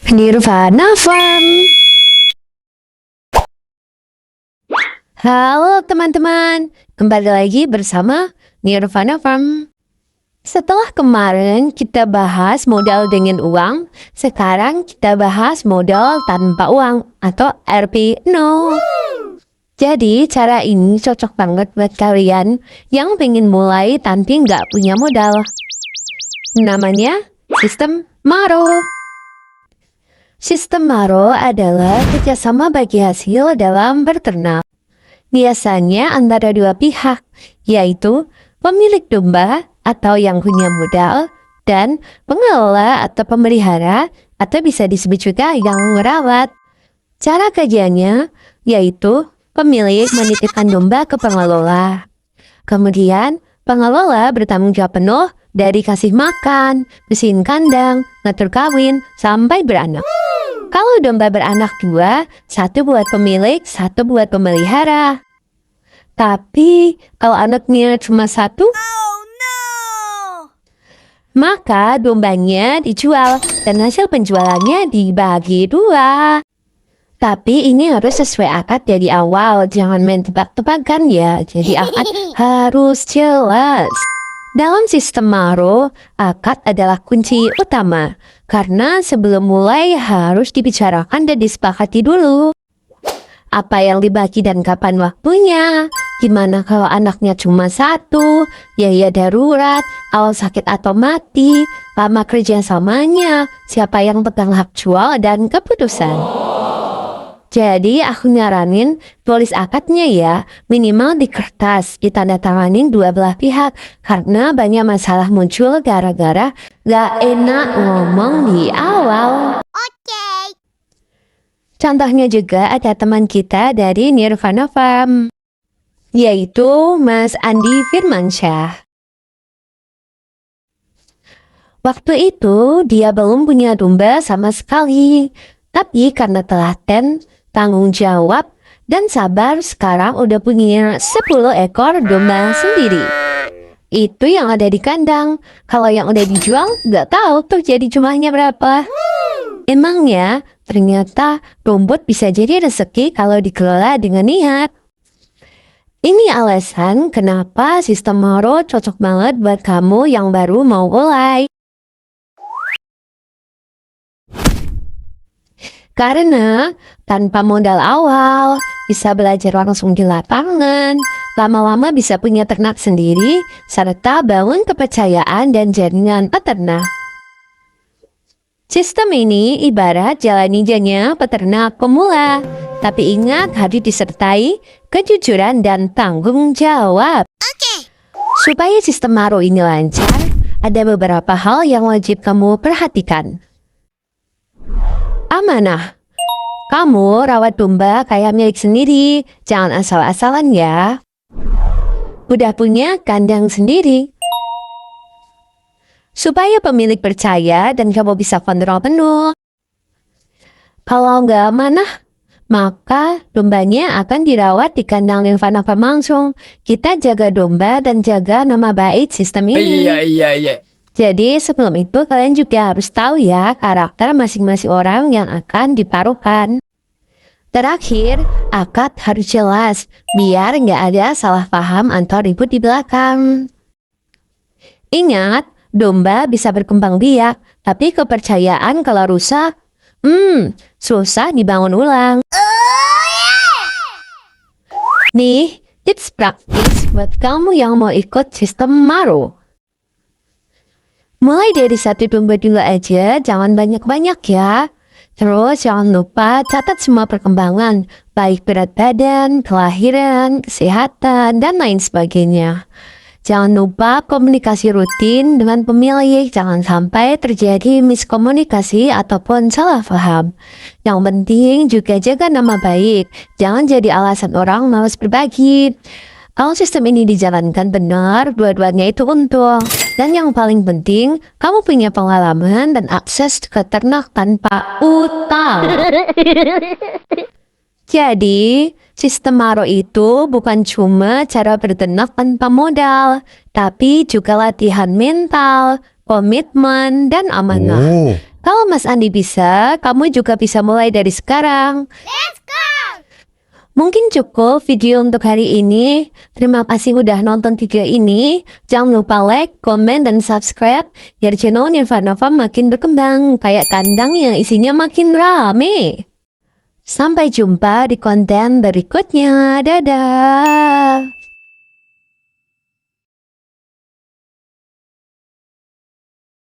Nirvana Farm. Halo teman-teman, kembali lagi bersama Nirvana Farm. Setelah kemarin kita bahas modal dengan uang, sekarang kita bahas modal tanpa uang atau RP0. Jadi cara ini cocok banget buat kalian yang pengen mulai tapi nggak punya modal. Namanya sistem Maro. Sistem Maro adalah kerjasama bagi hasil dalam beternak. Biasanya antara dua pihak, yaitu pemilik domba atau yang punya modal, dan pengelola atau pemelihara, atau bisa disebut juga yang merawat. Cara kerjanya yaitu pemilik menitipkan domba ke pengelola. Kemudian pengelola bertanggung jawab penuh dari kasih makan, bersihin kandang, ngatur kawin, sampai beranak. Kalau domba beranak 2, 1 buat pemilik, 1 buat pemelihara. Tapi kalau anaknya cuma 1, maka dombanya dijual dan hasil penjualannya dibagi 2. Tapi ini harus sesuai akad dari awal, jangan main tebak-tebakan ya. Jadi akad harus jelas. Dalam sistem Maro, akad adalah kunci utama, karena sebelum mulai harus dibicarakan dan disepakati dulu. Apa yang dibagi dan kapan waktunya, gimana kalau anaknya cuma 1, biaya darurat, awal sakit atau mati, lama kerjasamanya, siapa yang pegang hak jual dan keputusan. Jadi aku nyaranin tulis akadnya ya, minimal di kertas, ditandatanganin dua belah pihak, karena banyak masalah muncul gara-gara gak enak ngomong di awal. Contohnya juga ada teman kita dari Nirvana Farm, yaitu Mas Andi Firmansyah. Waktu itu dia belum punya domba sama sekali, tapi karena telaten, tanggung jawab, dan sabar sekarang udah punya 10 ekor domba sendiri. Itu yang ada di kandang. Kalau yang udah dijual, nggak tahu tuh jadi jumlahnya berapa. Emangnya, ternyata rumput bisa jadi rezeki kalau dikelola dengan niat. Ini alasan kenapa sistem Maro cocok banget buat kamu yang baru mau mulai. Karena tanpa modal awal, bisa belajar langsung di lapangan, lama-lama bisa punya ternak sendiri, serta bangun kepercayaan dan jaringan peternak. Sistem ini ibarat jalan ninjanya peternak pemula, tapi ingat harus disertai kejujuran dan tanggung jawab. Supaya sistem Maro ini lancar, ada beberapa hal yang wajib kamu perhatikan. Amanah. Kamu rawat domba kayak milik sendiri, jangan asal-asalan ya. Udah punya kandang sendiri. Supaya pemilik percaya dan kamu bisa kontrol penuh. Kalau nggak amanah, maka dombanya akan dirawat di kandang Nirvana Farm langsung. Kita jaga domba dan jaga nama baik sistem ini. Iya. Jadi sebelum itu kalian juga harus tahu ya karakter masing-masing orang yang akan diparuhkan. Terakhir, akad harus jelas biar nggak ada salah paham atau ribut di belakang. Ingat, domba bisa berkembang biak, tapi kepercayaan kalau rusak, susah dibangun ulang. Nih, tips praktis buat kamu yang mau ikut sistem Maro. Mulai dari 1 domba dulu aja, jangan banyak-banyak ya. Terus jangan lupa catat semua perkembangan, baik berat badan, kelahiran, kesehatan, dan lain sebagainya. Jangan lupa komunikasi rutin dengan pemilik, jangan sampai terjadi miskomunikasi ataupun salah paham. Yang penting juga jaga nama baik, jangan jadi alasan orang malas berbagi. Kalau sistem ini dijalankan benar, dua-duanya itu untung. Dan yang paling penting, kamu punya pengalaman dan akses ke ternak tanpa utang. Jadi, sistem Maro itu bukan cuma cara berternak tanpa modal, tapi juga latihan mental, komitmen, dan amanah. Kalau Mas Andi bisa, kamu juga bisa mulai dari sekarang. Let's go! Mungkin cukup video untuk hari ini. Terima kasih udah nonton video ini. Jangan lupa like, komen, dan subscribe biar channel Nirvanova makin berkembang kayak kandang yang isinya makin rame. Sampai jumpa di konten berikutnya. Dadah!